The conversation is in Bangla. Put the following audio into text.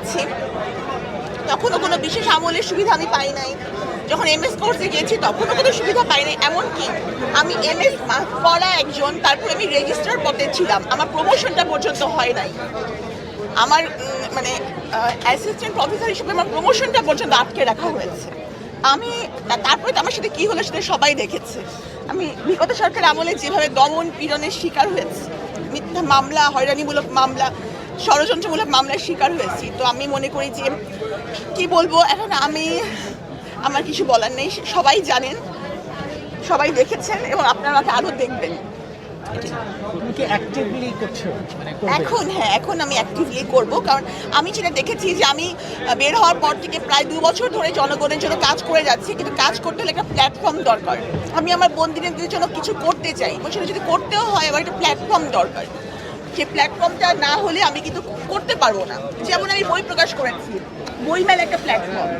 গেছি তখনও কোনো বিশেষ আমলের সুবিধা আমি পাই নাই, যখন এমএস কোর্সে গিয়েছি তখনও কোনো সুবিধা পাই নাই। এমনকি আমি এমএস পড়া একজন, তারপরে আমি রেজিস্ট্রার পদে ছিলাম, আমার প্রমোশনটা পর্যন্ত হয় নাই। আমার মানে অ্যাসিস্ট্যান্ট প্রফেসর হিসেবে আমার প্রমোশনটা পর্যন্ত আটকে রাখা হয়েছে। আমি তারপরে আমার সাথে কী হলো সেটা সবাই দেখেছে। আমি বিগত সরকারের আমলে যেভাবে দমন পীড়নের শিকার হয়েছি, মিথ্যা মামলা, হয়রানিমূলক মামলা, ষড়যন্ত্রমূলক মামলার শিকার হয়েছি। তো আমি মনে করি যে কি বলবো, এখন আমার কিছু বলার নেই। সবাই জানেন, সবাই দেখেছেন এবং আপনারা আমাকে আরও দেখবেন। এখন আমি অ্যাক্টিভলি করব, কারণ আমি যেটা দেখেছি যে আমি বের হওয়ার পর থেকে প্রায় 2 বছর ধরে জনগণের জন্য কাজ করে যাচ্ছি, কিন্তু কাজ করতে হলে একটা প্ল্যাটফর্ম দরকার। আমি আমার বন্ধুদের জন্য কিছু করতে চাই, সেটা যদি করতেও হয় আমার একটা প্ল্যাটফর্ম দরকার। সেই প্ল্যাটফর্মটা না হলে আমি কিন্তু করতে পারবো না। যেমন আমি বই প্রকাশ করেছি, বইমেলা একটা প্ল্যাটফর্ম।